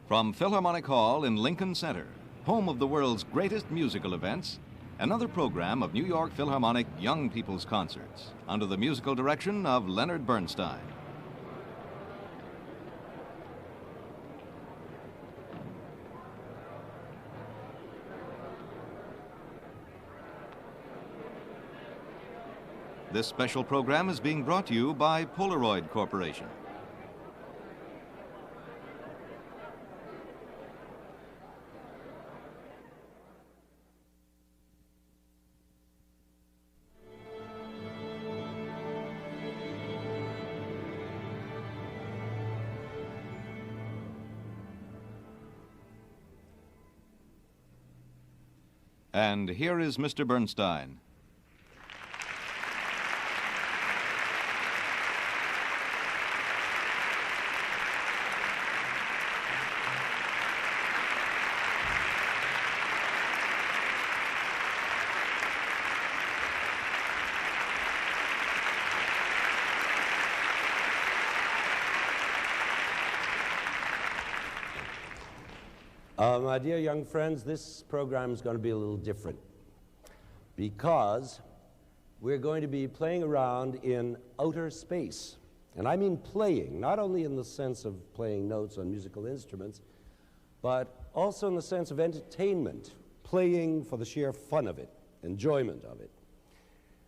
From Philharmonic Hall in Lincoln Center, home of the world's greatest musical events, another program of New York Philharmonic Young People's Concerts under the musical direction of Leonard Bernstein. This special program is being brought to you by Polaroid Corporation. And here is Mr. Bernstein. My dear young friends, this program is going to be a little different because we're going to be playing around in outer space. And I mean playing, not only in the sense of playing notes on musical instruments, but also in the sense of entertainment, playing for the sheer fun of it, enjoyment of it.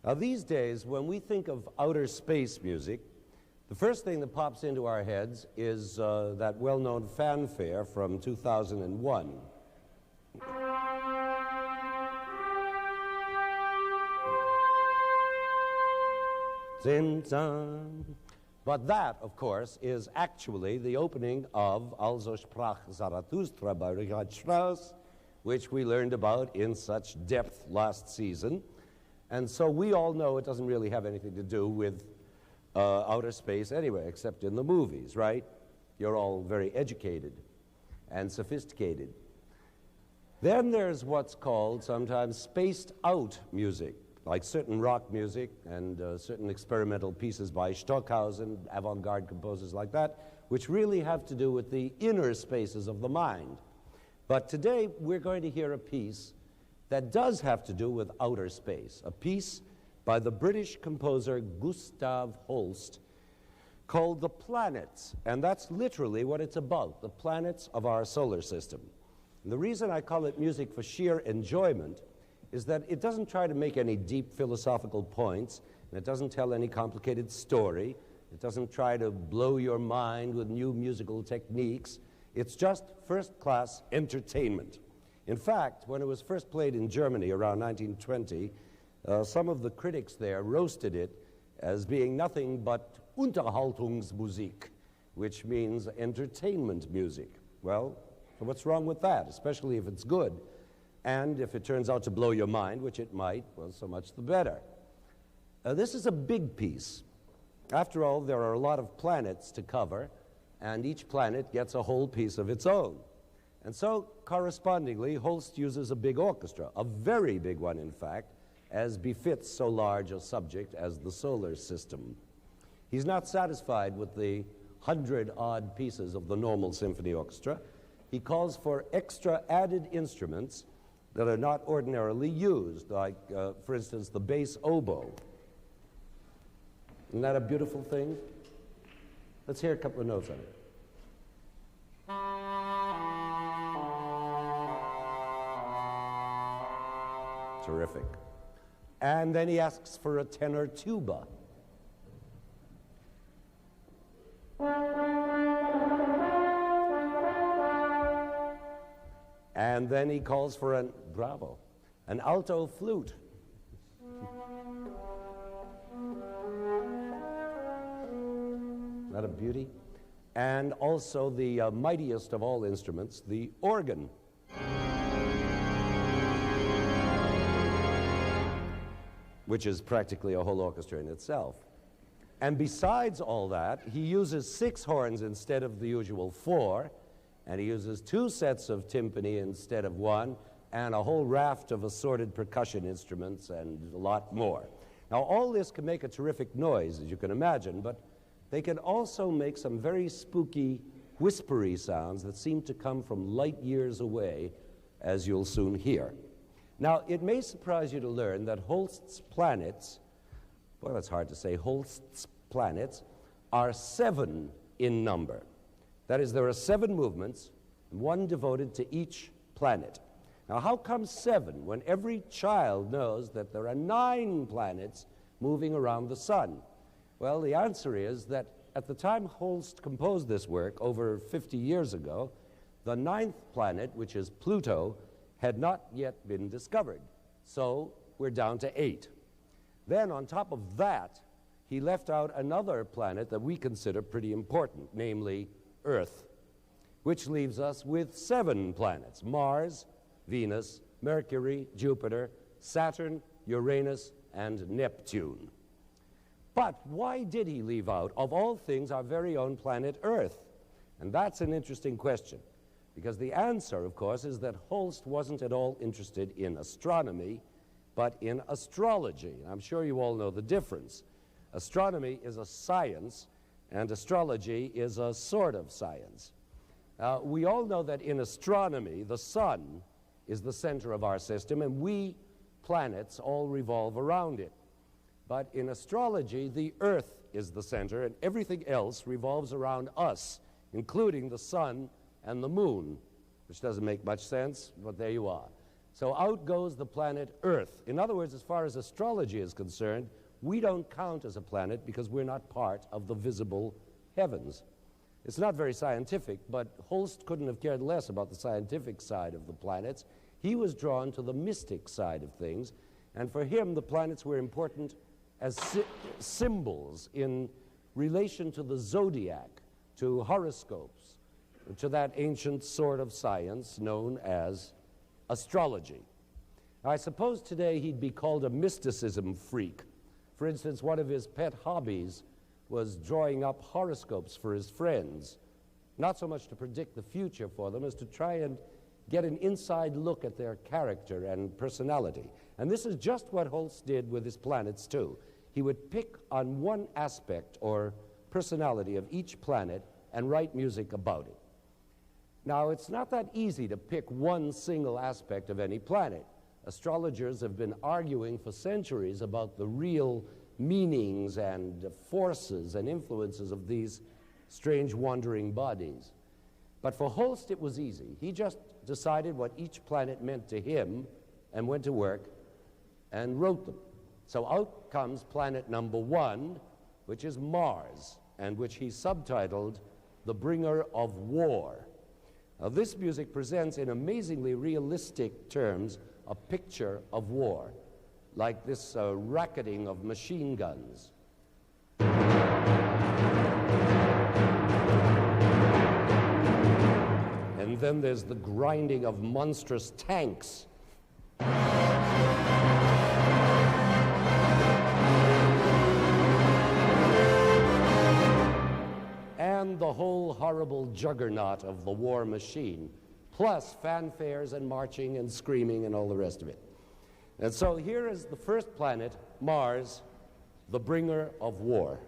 Now, these days, when we think of outer space music, the first thing that pops into our heads is that well-known fanfare from 2001. But that, of course, is actually the opening of Also sprach Zarathustra by Richard Strauss, which we learned about in such depth last season. And so we all know it doesn't really have anything to do with outer space anyway, except in the movies, right? You're all very educated and sophisticated. Then there's what's called sometimes spaced out music, like certain rock music and certain experimental pieces by Stockhausen, avant-garde composers like that, which really have to do with the inner spaces of the mind. But today we're going to hear a piece that does have to do with outer space, a piece by the British composer Gustav Holst called The Planets, and that's literally what it's about, the planets of our solar system. And the reason I call it music for sheer enjoyment is that it doesn't try to make any deep philosophical points, and it doesn't tell any complicated story, it doesn't try to blow your mind with new musical techniques. It's just first-class entertainment. In fact, when it was first played in Germany around 1920, some of the critics there roasted it as being nothing but Unterhaltungsmusik, which means entertainment music. Well, so what's wrong with that, especially if it's good? And if it turns out to blow your mind, which it might, well, so much the better. This is a big piece. After all, there are a lot of planets to cover, and each planet gets a whole piece of its own. And so, correspondingly, Holst uses a big orchestra, a very big one, in fact, as befits so large a subject as the solar system. He's not satisfied with the 100-odd pieces of the normal symphony orchestra. He calls for extra added instruments that are not ordinarily used, like, for instance, the bass oboe. Isn't that a beautiful thing? Let's hear a couple of notes on it. Terrific. And then he asks for a tenor tuba. And then he calls for an alto flute. Isn't that a beauty? And also the mightiest of all instruments, the organ. Which is practically a whole orchestra in itself. And besides all that, he uses 6 horns instead of the usual 4, and he uses 2 sets of timpani instead of 1, and a whole raft of assorted percussion instruments and a lot more. Now, all this can make a terrific noise, as you can imagine, but they can also make some very spooky whispery sounds that seem to come from light years away, as you'll soon hear. Now, it may surprise you to learn that Holst's planets, well, it's hard to say, Holst's planets are 7 in number. That is, there are 7 movements, one devoted to each planet. Now, how come 7 when every child knows that there are 9 planets moving around the sun? Well, the answer is that at the time Holst composed this work, over 50 years ago, the 9th planet, which is Pluto, had not yet been discovered. So we're down to 8. Then, on top of that, he left out another planet that we consider pretty important, namely Earth, which leaves us with 7 planets: Mars, Venus, Mercury, Jupiter, Saturn, Uranus, and Neptune. But why did he leave out, of all things, our very own planet Earth? And that's an interesting question, because the answer, of course, is that Holst wasn't at all interested in astronomy, but in astrology. I'm sure you all know the difference. Astronomy is a science, and astrology is a sort of science. We all know that in astronomy, the sun is the center of our system, and we planets all revolve around it. But in astrology, the Earth is the center, and everything else revolves around us, including the sun and the moon, which doesn't make much sense, but there you are. So out goes the planet Earth. In other words, as far as astrology is concerned, we don't count as a planet because we're not part of the visible heavens. It's not very scientific, but Holst couldn't have cared less about the scientific side of the planets. He was drawn to the mystic side of things, and for him, the planets were important as symbols in relation to the zodiac, to horoscopes, to that ancient sort of science known as astrology. Now, I suppose today he'd be called a mysticism freak. For instance, one of his pet hobbies was drawing up horoscopes for his friends, not so much to predict the future for them as to try and get an inside look at their character and personality. And this is just what Holst did with his planets, too. He would pick on one aspect or personality of each planet and write music about it. Now, it's not that easy to pick one single aspect of any planet. Astrologers have been arguing for centuries about the real meanings and forces and influences of these strange wandering bodies. But for Holst, it was easy. He just decided what each planet meant to him and went to work and wrote them. So out comes planet number 1, which is Mars, and which he subtitled The Bringer of War. Now, this music presents in amazingly realistic terms a picture of war, like this racketing of machine guns. And then there's the grinding of monstrous tanks. And the whole horrible juggernaut of the war machine, plus fanfares and marching and screaming and all the rest of it. And so here is the first planet, Mars, the bringer of war.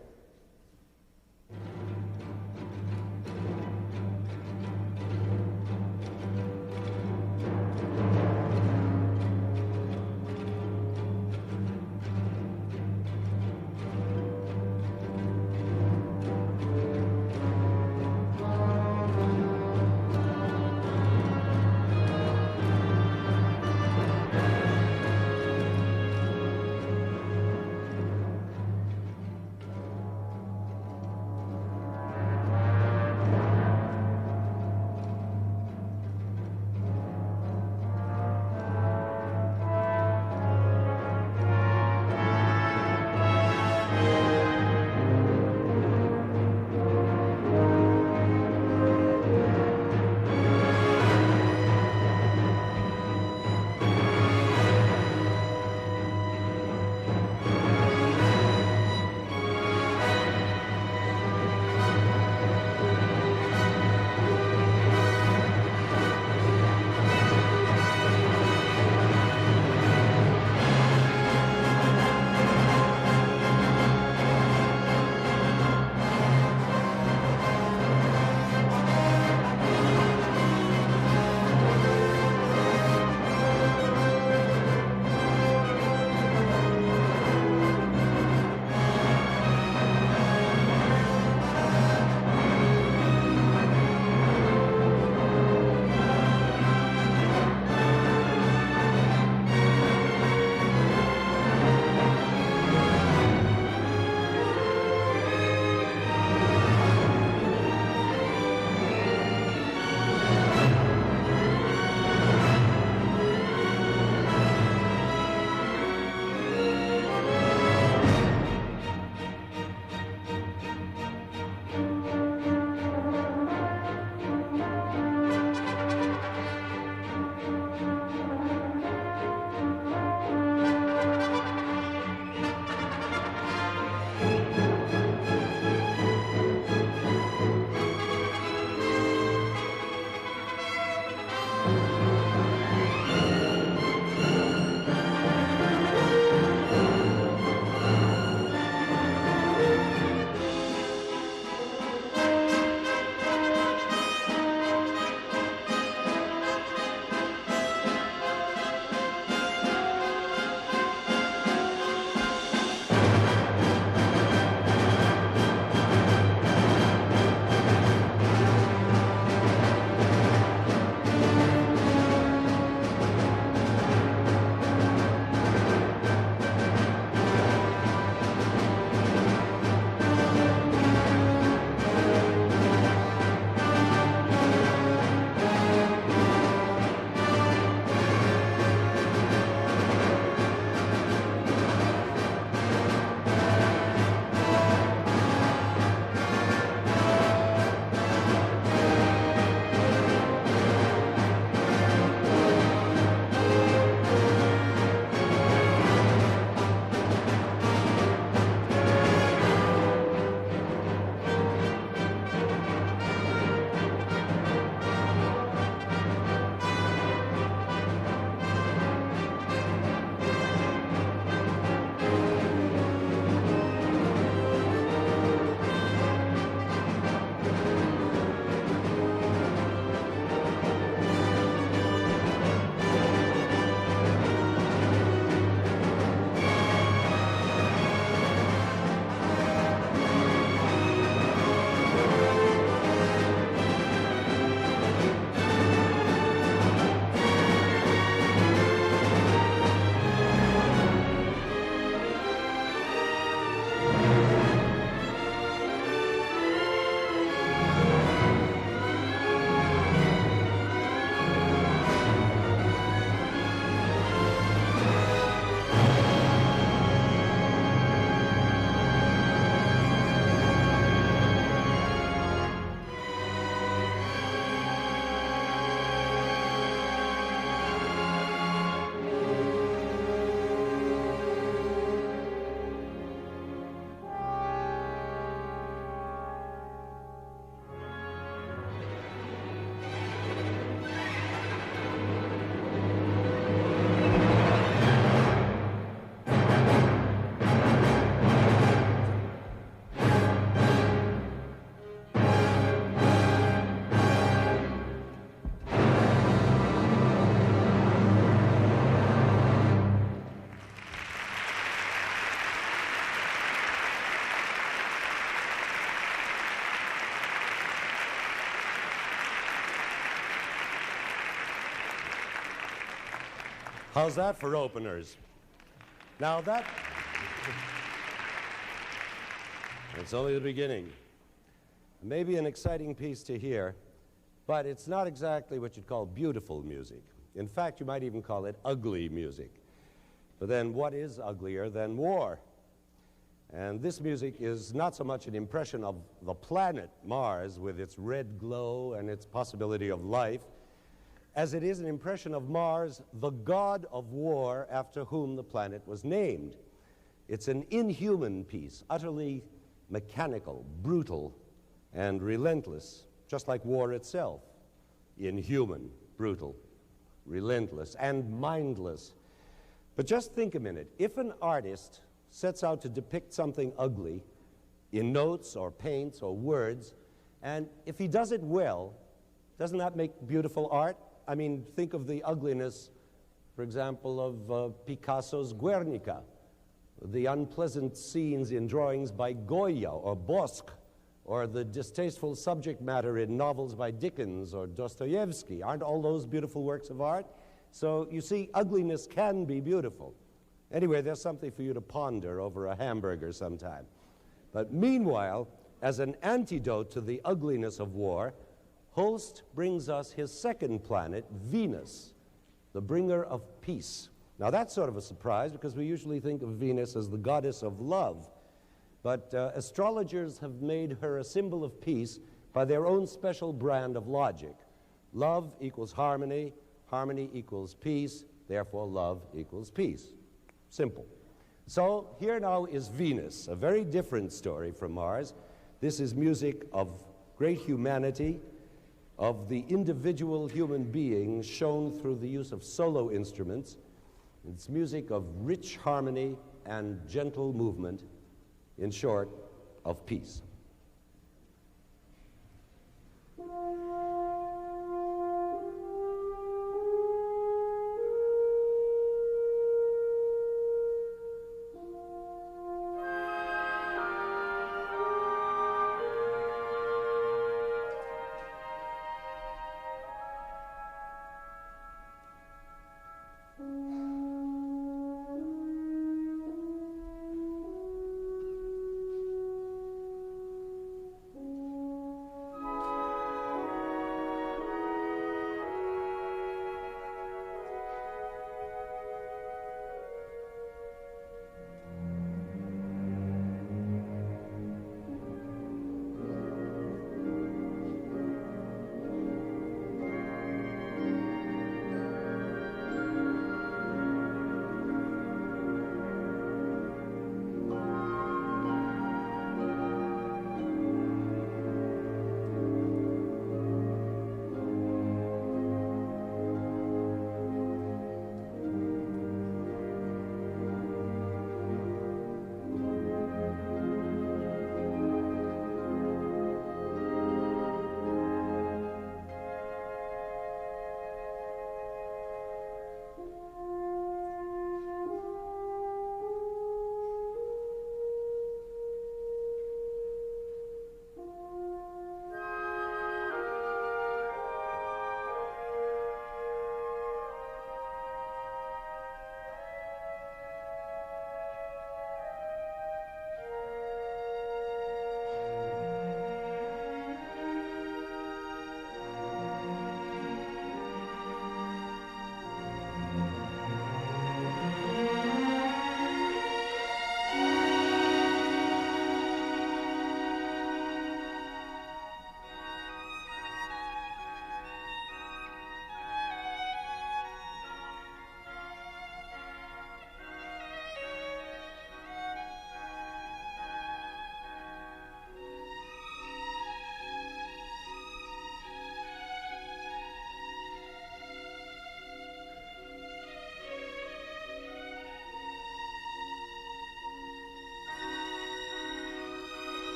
How's that for openers? Now that's only the beginning. Maybe an exciting piece to hear, but it's not exactly what you'd call beautiful music. In fact, you might even call it ugly music. But then what is uglier than war? And this music is not so much an impression of the planet Mars with its red glow and its possibility of life, as it is an impression of Mars, the god of war after whom the planet was named. It's an inhuman piece, utterly mechanical, brutal, and relentless, just like war itself. Inhuman, brutal, relentless, and mindless. But just think a minute. If an artist sets out to depict something ugly in notes or paints or words, and if he does it well, doesn't that make beautiful art? I mean, think of the ugliness, for example, of Picasso's Guernica, the unpleasant scenes in drawings by Goya or Bosque, or the distasteful subject matter in novels by Dickens or Dostoevsky. Aren't all those beautiful works of art? So you see, ugliness can be beautiful. Anyway, there's something for you to ponder over a hamburger sometime. But meanwhile, as an antidote to the ugliness of war, Holst brings us his second planet, Venus, the bringer of peace. Now that's sort of a surprise because we usually think of Venus as the goddess of love. But astrologers have made her a symbol of peace by their own special brand of logic. Love equals harmony, harmony equals peace, therefore love equals peace. Simple. So here now is Venus, a very different story from Mars. This is music of great humanity, of the individual human being shown through the use of solo instruments. It's music of rich harmony and gentle movement, in short, of peace.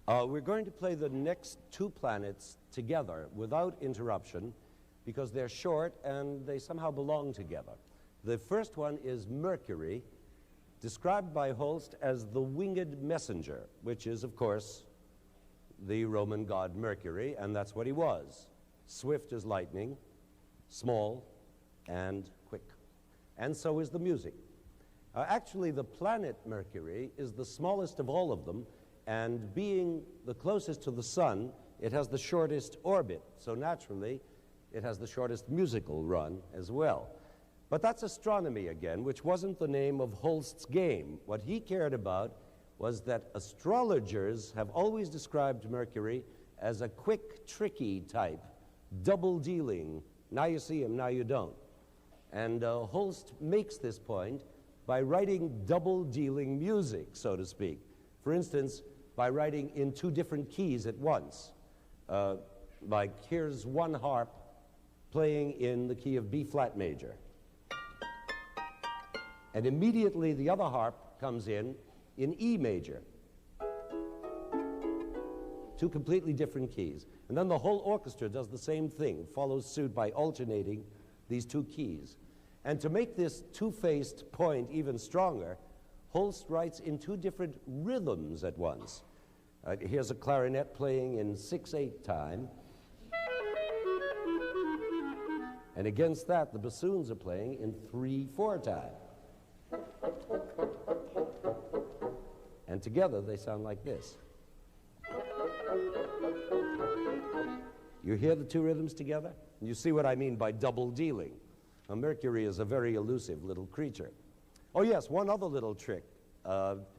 We're going to play the next two planets together without interruption because they're short and they somehow belong together. The first one is Mercury, described by Holst as the winged messenger, which is, of course, the Roman god Mercury, and that's what he was. Swift as lightning, small, and quick. And so is the music. Actually, the planet Mercury is the smallest of all of them, and being the closest to the sun, it has the shortest orbit. So naturally, it has the shortest musical run as well. But that's astronomy again, which wasn't the name of Holst's game. What he cared about was that astrologers have always described Mercury as a quick, tricky type, double-dealing. Now you see him, now you don't. And Holst makes this point by writing double-dealing music, so to speak. For instance, by writing in two different keys at once. Like here's one harp playing in the key of B-flat major. And immediately the other harp comes in E major. Two completely different keys. And then the whole orchestra does the same thing, follows suit by alternating these two keys. And to make this two-faced point even stronger, Holst writes in two different rhythms at once. Here's a clarinet playing in 6/8 time. And against that, the bassoons are playing in 3/4 time. And together, they sound like this. You hear the two rhythms together? You see what I mean by double dealing. Now, Mercury is a very elusive little creature. Oh yes, one other little trick.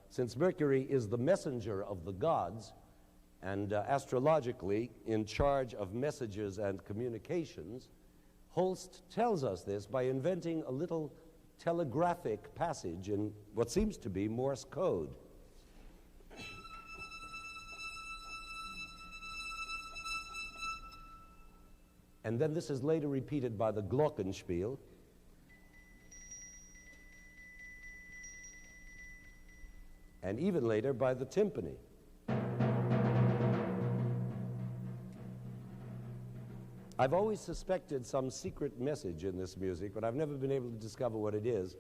Since Mercury is the messenger of the gods, and astrologically in charge of messages and communications, Holst tells us this by inventing a little telegraphic passage in what seems to be Morse code. And then this is later repeated by the glockenspiel. And even later by the timpani. I've always suspected some secret message in this music, but I've never been able to discover what it is.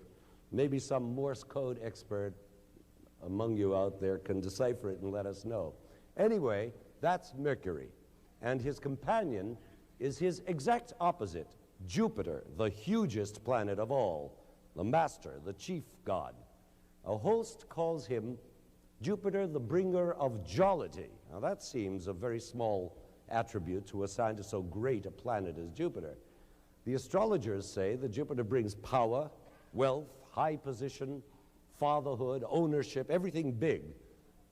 Maybe some Morse code expert among you out there can decipher it and let us know. Anyway, that's Mercury. And his companion is his exact opposite, Jupiter, the hugest planet of all, the master, the chief god. Holst calls him Jupiter, the bringer of jollity. Now that seems a very small attribute to assign to so great a planet as Jupiter. The astrologers say that Jupiter brings power, wealth, high position, fatherhood, ownership, everything big.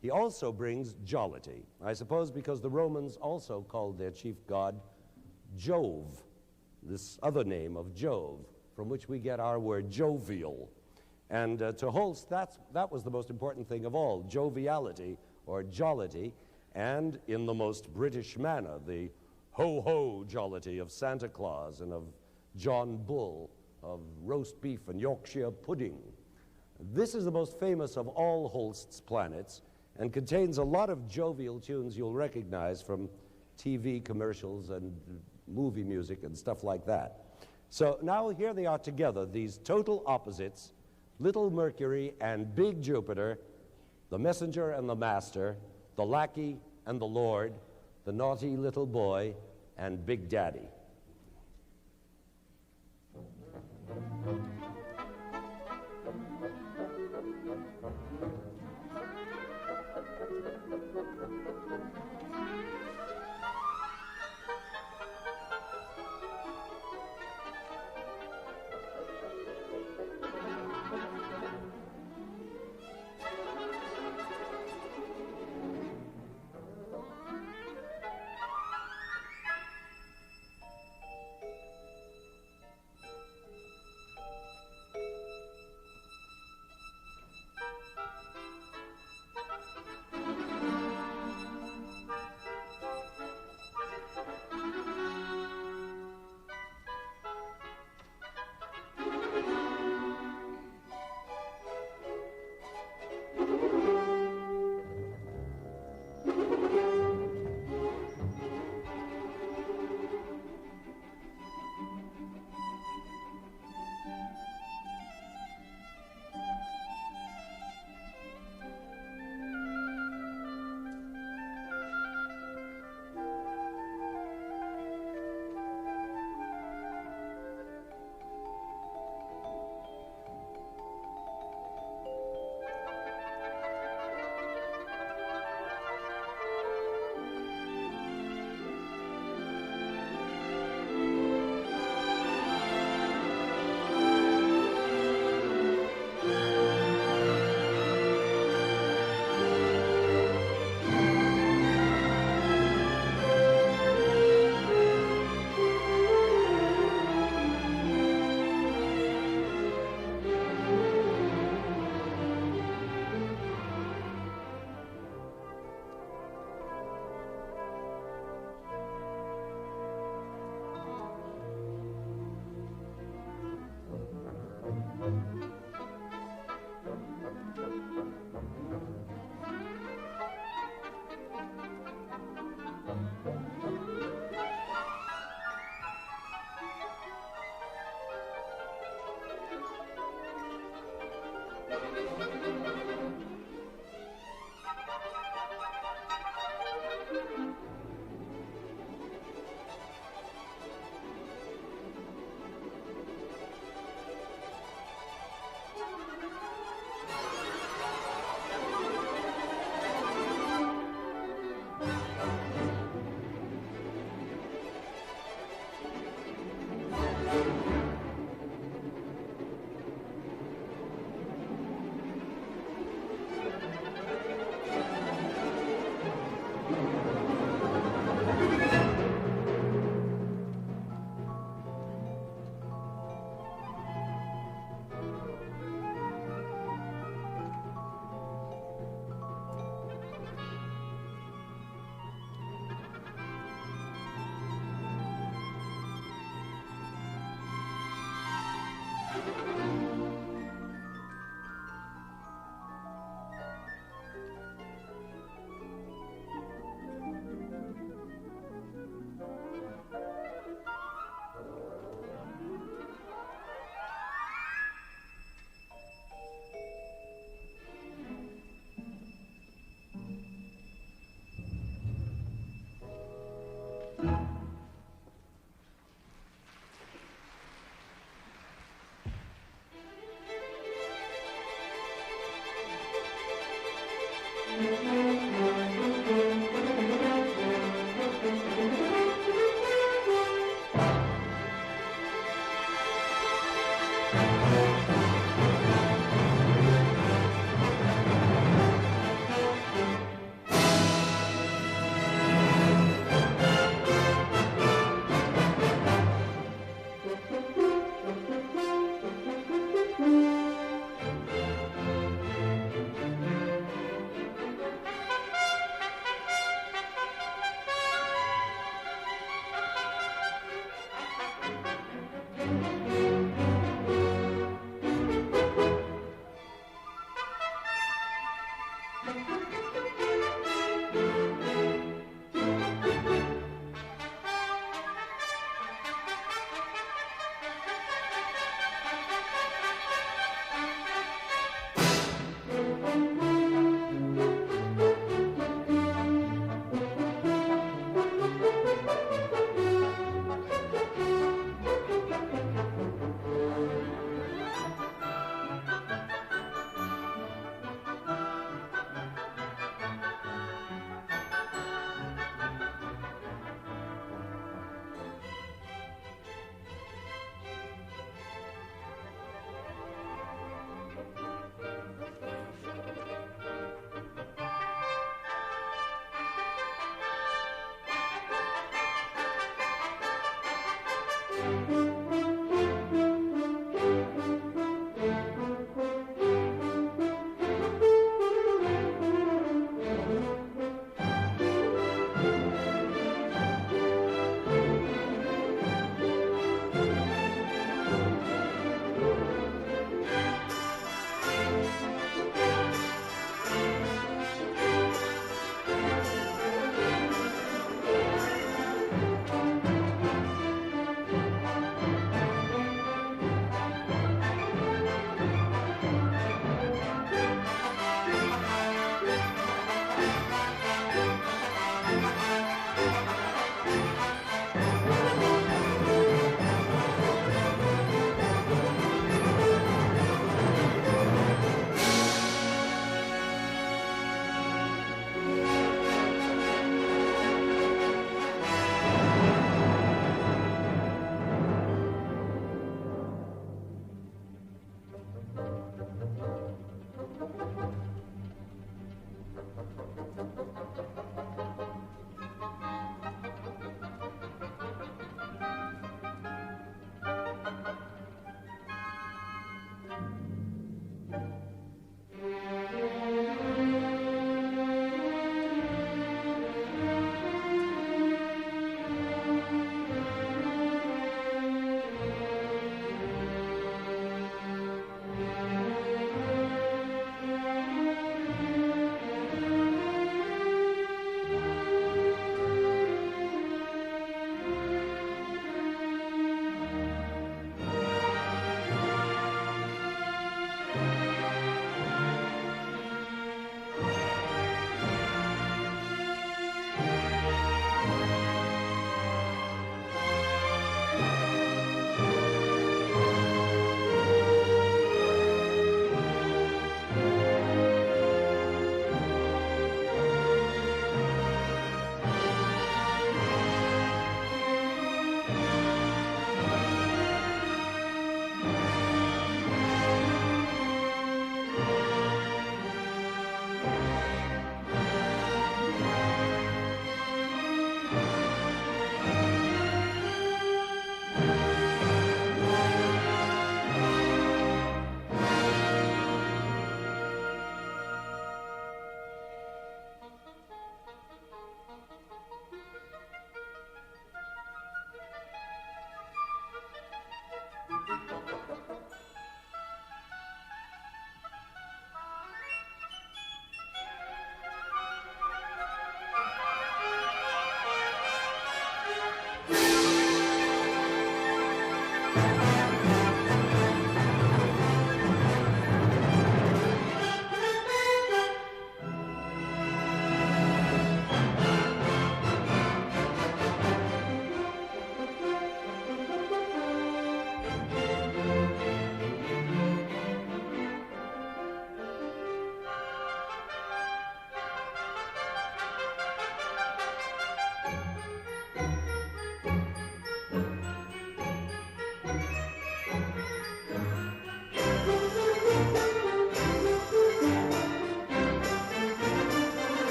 He also brings jollity, I suppose because the Romans also called their chief god Jove, this other name of Jove, from which we get our word jovial. And to Holst, that was the most important thing of all, joviality or jollity, and in the most British manner, the ho-ho jollity of Santa Claus and of John Bull, of roast beef and Yorkshire pudding. This is the most famous of all Holst's planets and contains a lot of jovial tunes you'll recognize from TV commercials and movie music and stuff like that. So now here they are together, these total opposites, little Mercury and big Jupiter, the messenger and the master, the lackey and the lord, the naughty little boy and Big Daddy.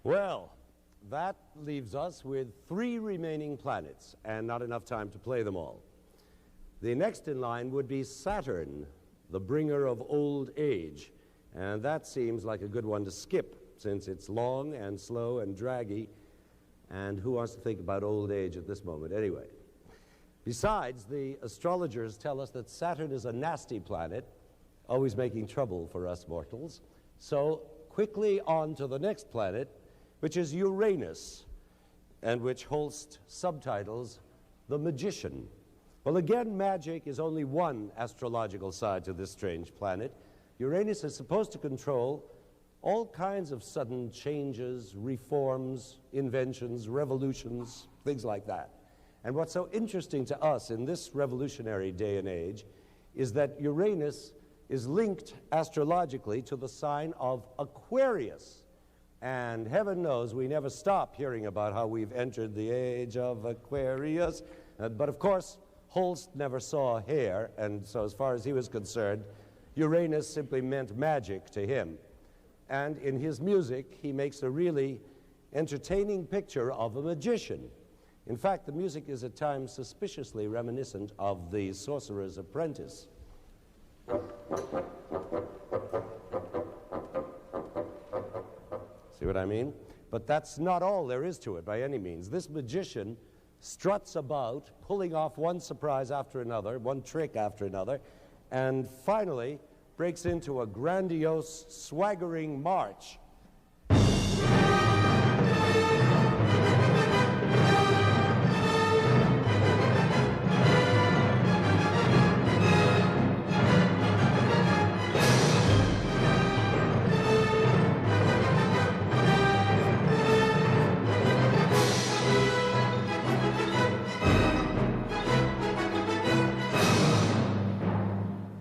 Well, that leaves us with 3 remaining planets, and not enough time to play them all. The next in line would be Saturn, the bringer of old age, and that seems like a good one to skip, since it's long and slow and draggy, and who wants to think about old age at this moment anyway? Besides, the astrologers tell us that Saturn is a nasty planet, always making trouble for us mortals. So quickly on to the next planet, which is Uranus, and which Holst subtitles The Magician. Well, again, magic is only one astrological side to this strange planet. Uranus is supposed to control all kinds of sudden changes, reforms, inventions, revolutions, things like that. And what's so interesting to us in this revolutionary day and age is that Uranus is linked astrologically to the sign of Aquarius. And heaven knows we never stop hearing about how we've entered the age of Aquarius. But of course, Holst never saw hair, and so as far as he was concerned, Uranus simply meant magic to him. And in his music, he makes a really entertaining picture of a magician. In fact, the music is at times suspiciously reminiscent of The Sorcerer's Apprentice. See what I mean? But that's not all there is to it by any means. This magician struts about, pulling off one surprise after another, one trick after another, and finally breaks into a grandiose, swaggering march.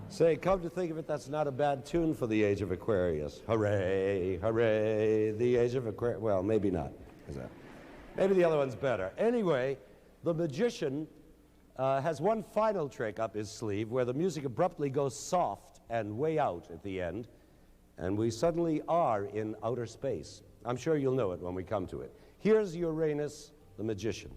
Say, come to think of it, that's not a bad tune for the age of Aquarius. Hooray, hooray, the age of Aquarius. Well, maybe not. Maybe the other one's better. Anyway, the magician has one final trick up his sleeve where the music abruptly goes soft and way out at the end, and we suddenly are in outer space. I'm sure you'll know it when we come to it. Here's Uranus, the magician.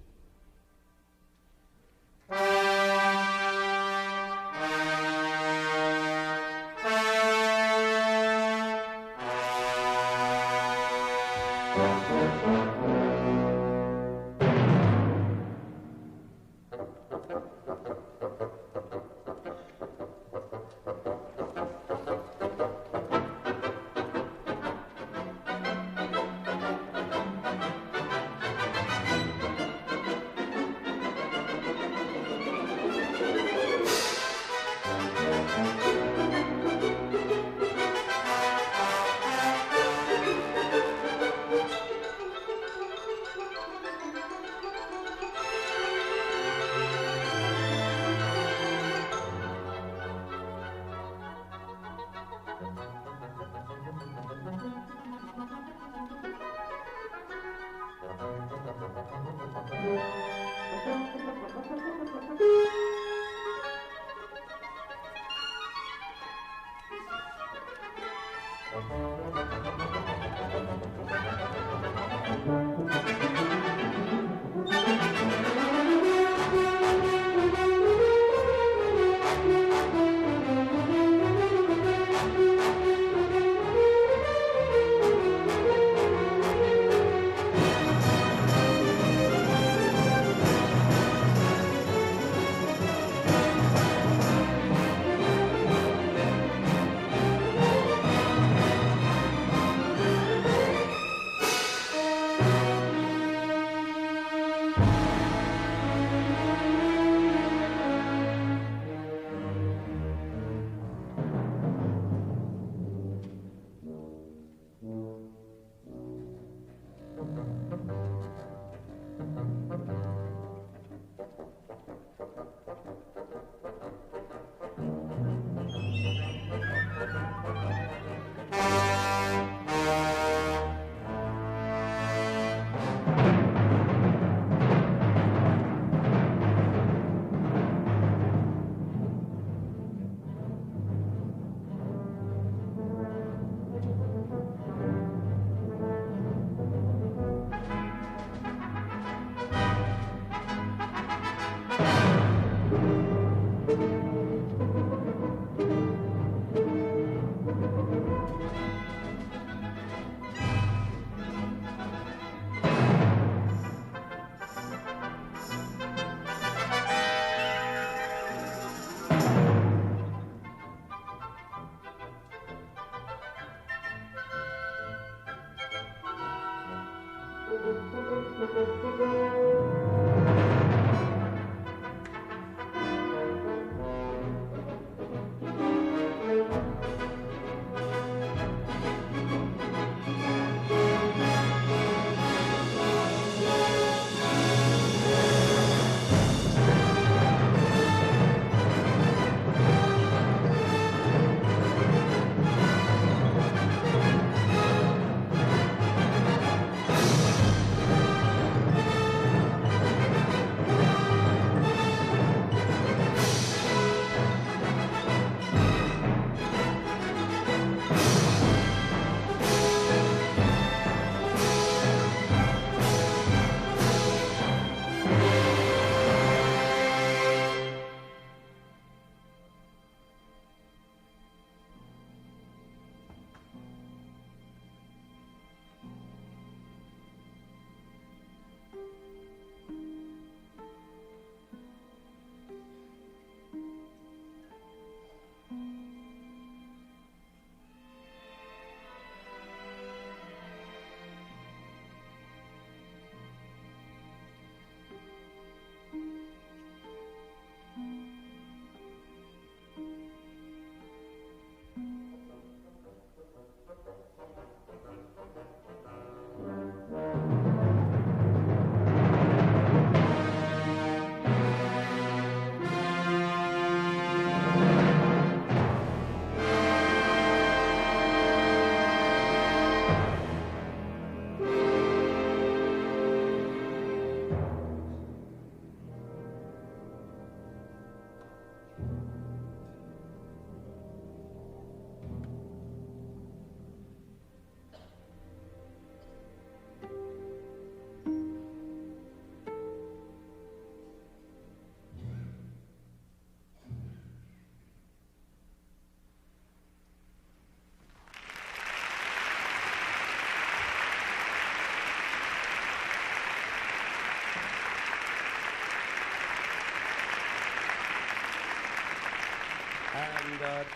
And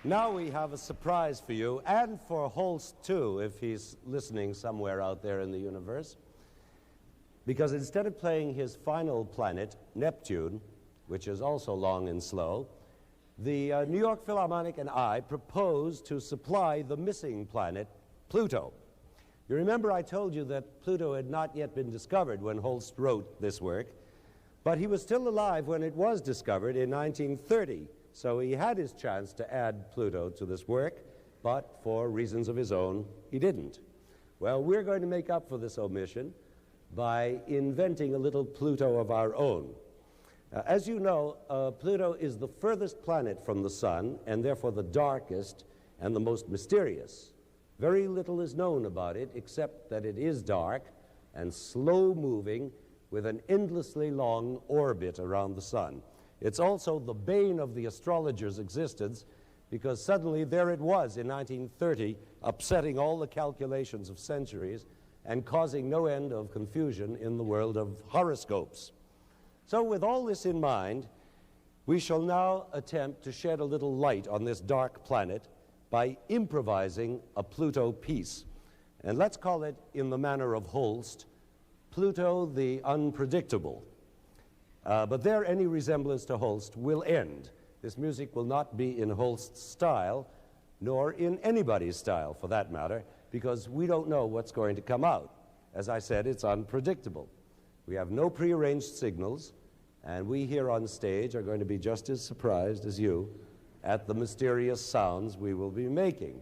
now we have a surprise for you, and for Holst too, if he's listening somewhere out there in the universe. Because instead of playing his final planet, Neptune, which is also long and slow, the New York Philharmonic and I proposed to supply the missing planet, Pluto. You remember I told you that Pluto had not yet been discovered when Holst wrote this work, but he was still alive when it was discovered in 1930, so he had his chance to add Pluto to this work, but for reasons of his own, he didn't. Well, we're going to make up for this omission by inventing a little Pluto of our own. As you know, Pluto is the furthest planet from the Sun, and therefore the darkest and the most mysterious. Very little is known about it, except that it is dark and slow-moving with an endlessly long orbit around the Sun. It's also the bane of the astrologer's existence, because suddenly there it was in 1930, upsetting all the calculations of centuries and causing no end of confusion in the world of horoscopes. So with all this in mind, we shall now attempt to shed a little light on this dark planet by improvising a Pluto piece. And let's call it, in the manner of Holst, Pluto the Unpredictable. But there any resemblance to Holst will end. This music will not be in Holst's style, nor in anybody's style for that matter, because we don't know what's going to come out. As I said, it's unpredictable. We have no prearranged signals, and we here on stage are going to be just as surprised as you at the mysterious sounds we will be making.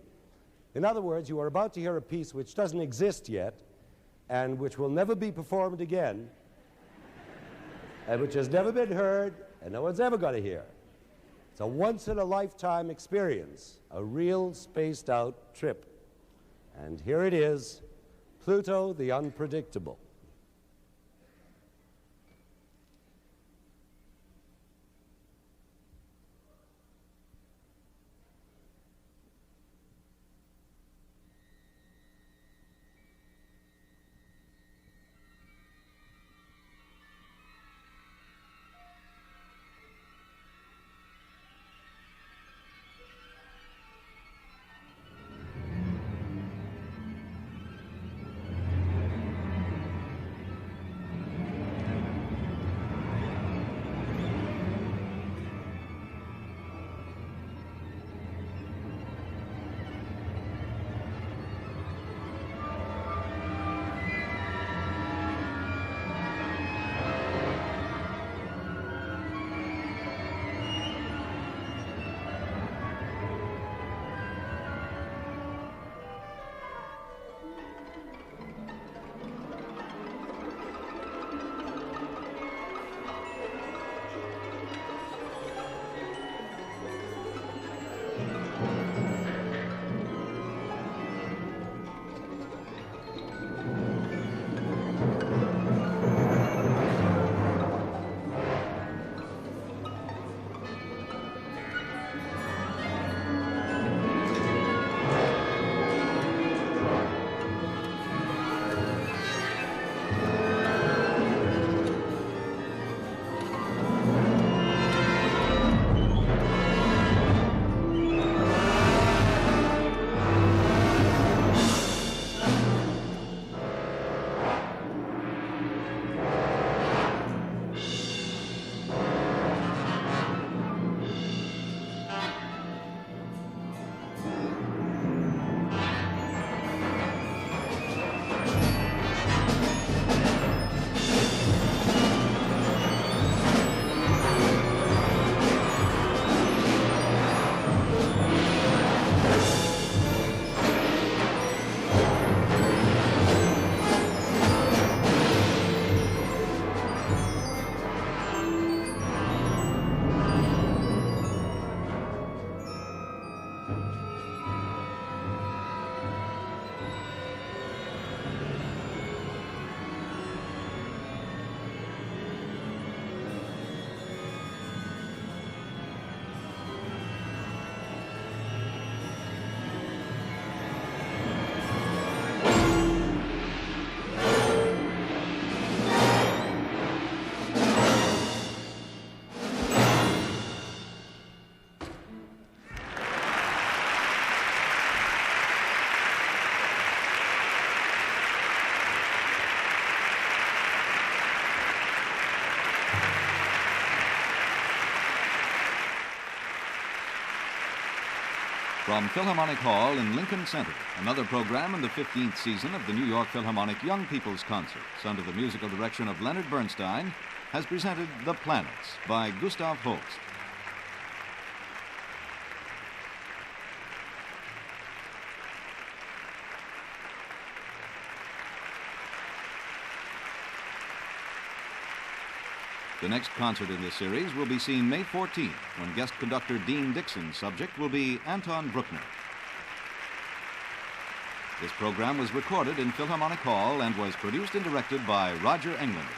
In other words, you are about to hear a piece which doesn't exist yet, and which will never be performed again, and which has never been heard, and no one's ever going to hear. It's a once-in-a-lifetime experience, a real spaced-out trip. And here it is, Pluto the Unpredictable. From Philharmonic Hall in Lincoln Center, another program in the 15th season of the New York Philharmonic Young People's Concerts, under the musical direction of Leonard Bernstein, has presented The Planets by Gustav Holst. The next concert in this series will be seen May 14th, when guest conductor Dean Dixon's subject will be Anton Bruckner. This program was recorded in Philharmonic Hall and was produced and directed by Roger Englander.